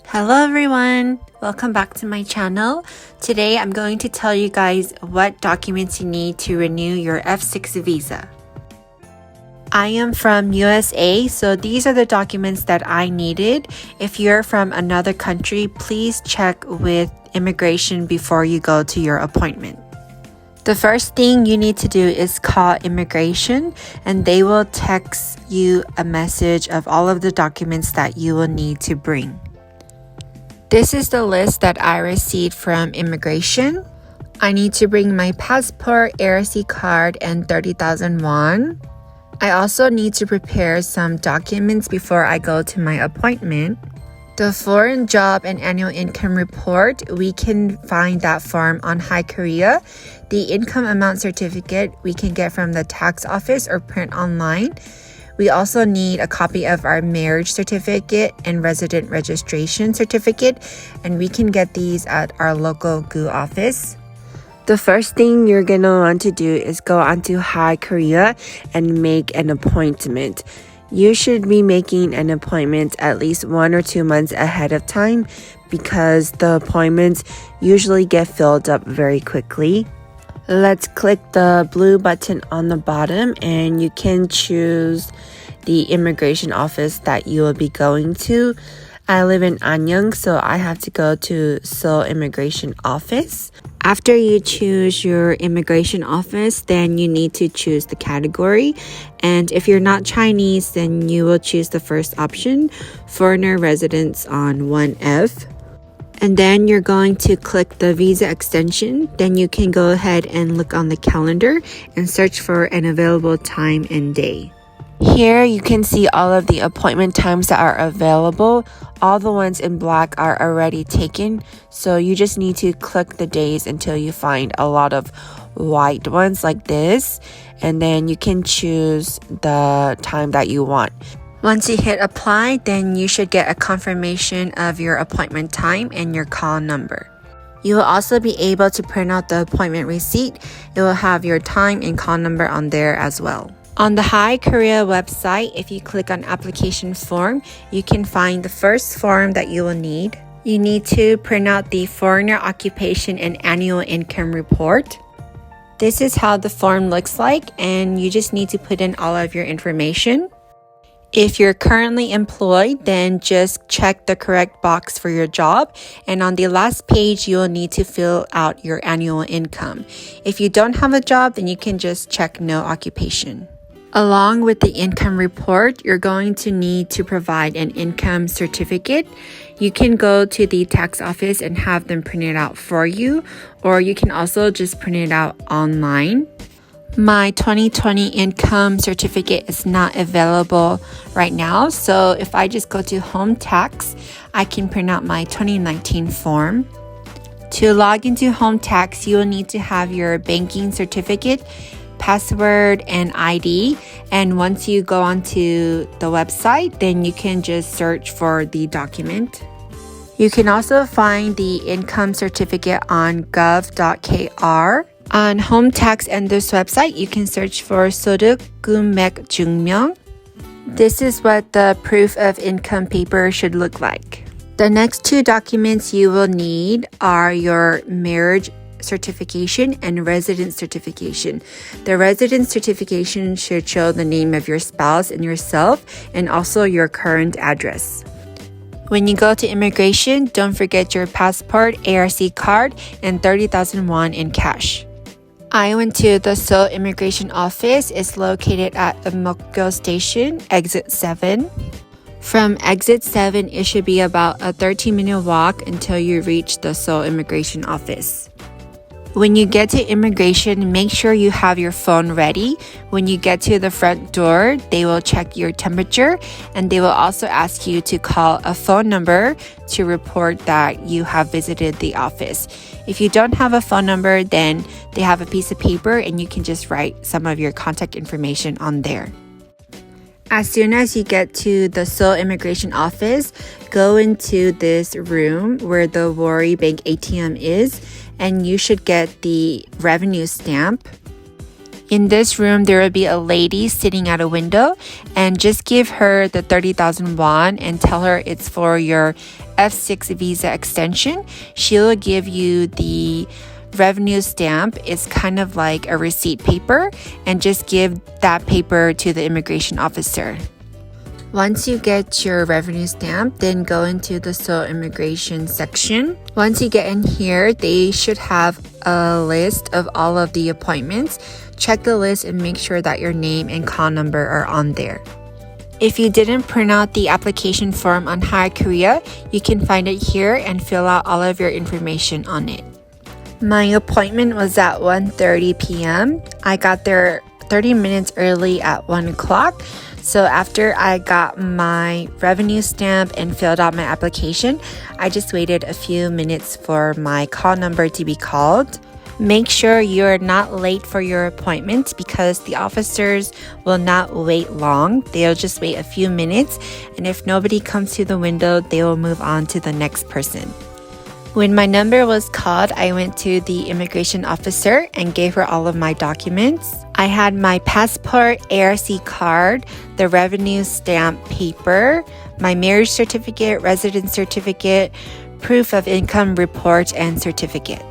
Hello everyone! Welcome back to my channel. Today I'm going to tell you guys what documents you need to renew your F6 visa. I am from USA, so these are the documents that I needed. If you're from another country, please check with immigration before you go to your appointment. The first thing you need to do is call immigration, and they will text you a message of all of the documents that you will need to bring. This is the list that I received from immigration. I need to bring my passport, ARC card, and 30,000 won. I also need to prepare some documents before I go to my appointment. The foreign job and annual income report, we can find that form on Hi Korea. The income amount certificate we can get from the tax office or print online. We also need a copy of our marriage certificate and resident registration certificate, and we can get these at our local GU office. The first thing you're gonna want to do is go onto Hi Korea and make an appointment. You should be making an appointment at least 1 or 2 months ahead of time because the appointments usually get filled up very quickly. Let's click the blue button on the bottom and you can choose the immigration office that you will be going to. I live in Anyang, so I have to go to Seoul Immigration Office. After you choose your immigration office, then you need to choose the category. And if you're not Chinese, then you will choose the first option, foreigner residence on 1F. And then you're going to click the visa extension. Then you can go ahead and look on the calendar and search for an available time and day. Here you can see all of the appointment times that are available. All the ones in black are already taken, so you just need to click the days until you find a lot of white ones like this, and then you can choose the time that you want. Once you hit apply, then you should get a confirmation of your appointment time and your call number. You will also be able to print out the appointment receipt. It will have your time and call number on there as well. On the Hi Korea website, if you click on application form, you can find the first form that you will need. You need to print out the foreigner occupation and annual income report. This is how the form looks like, and you just need to put in all of your information. If you're currently employed, then just check the correct box for your job. And on the last page, you'll need to fill out your annual income. If you don't have a job, then you can just check no occupation. Along with the income report, you're going to need to provide an income certificate. You can go to the tax office and have them print it out for you, or you can also just print it out online. My 2020 income certificate is not available right now, so if I just go to Home Tax, I can print out my 2019 form. To log into Home Tax, you will need to have your banking certificate, password, and ID. And once you go onto the website, then you can just search for the document. You can also find the income certificate on gov.kr. On Home Tax and this website, you can search for 소득 금액 증명. This is what the proof of income paper should look like. The next two documents you will need are your marriage certification and residence certification. The residence certification should show the name of your spouse and yourself, and also your current address. When you go to immigration, don't forget your passport, ARC card, and 30,000 won in cash. I went to the Seoul Immigration Office. It's located at Mokyo Station, Exit 7. From Exit 7, it should be about a 13-minute walk until you reach the Seoul Immigration Office. When you get to immigration, make sure you have your phone ready. When you get to the front door, they will check your temperature, and they will also ask you to call a phone number to report that you have visited the office. If you don't have a phone number, then they have a piece of paper and you can just write some of your contact information on there. As soon as you get to the Seoul Immigration Office, go into this room where the Woori Bank ATM is, and you should get the revenue stamp. In this room, there will be a lady sitting at a window, and just give her the 30,000 won and tell her it's for your F6 visa extension. She'll give you the revenue stamp. It's kind of like a receipt paper, and just give that paper to the immigration officer. Once you get your revenue stamp, then go into the Seoul immigration section. Once you get in here, they should have a list of all of the appointments. Check the list and make sure that your name and call number are on there. If you didn't print out the application form on Hire Korea, you can find it here and fill out all of your information on it. My appointment was at 1:30 p.m. I got there 30 minutes early at 1 o'clock. So after I got my revenue stamp and filled out my application, I just waited a few minutes for my call number to be called. Make sure you're not late for your appointment because the officers will not wait long. They'll just wait a few minutes, and if nobody comes to the window, they will move on to the next person. When my number was called, I went to the immigration officer and gave her all of my documents. I had my passport, ARC card, the revenue stamp paper, my marriage certificate, residence certificate, proof of income report, and certificate.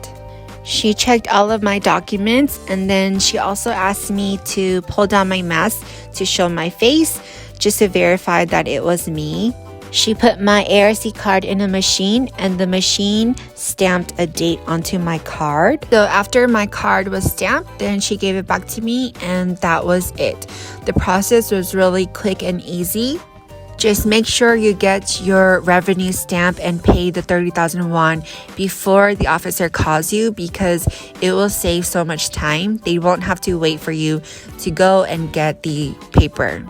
She checked all of my documents, and then she also asked me to pull down my mask to show my face, just to verify that it was me. She put my ARC card in a machine, and the machine stamped a date onto my card. So after my card was stamped, then she gave it back to me, and that was it. The process was really quick and easy. Just make sure you get your revenue stamp and pay the 30,000 won before the officer calls you, because it will save so much time. They won't have to wait for you to go and get the paper.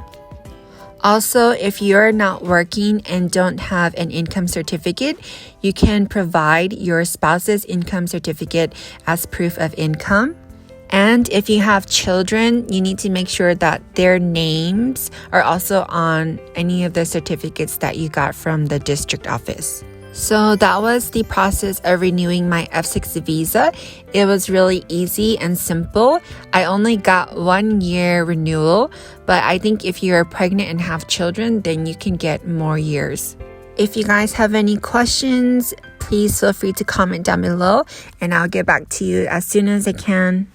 Also, if you're not working and don't have an income certificate, you can provide your spouse's income certificate as proof of income. And if you have children, you need to make sure that their names are also on any of the certificates that you got from the district office. So that was the process of renewing my F6 visa. It was really easy and simple. I only got 1 year renewal, but I think if you're pregnant and have children, then you can get more years. If you guys have any questions, please feel free to comment down below, and I'll get back to you as soon as I can.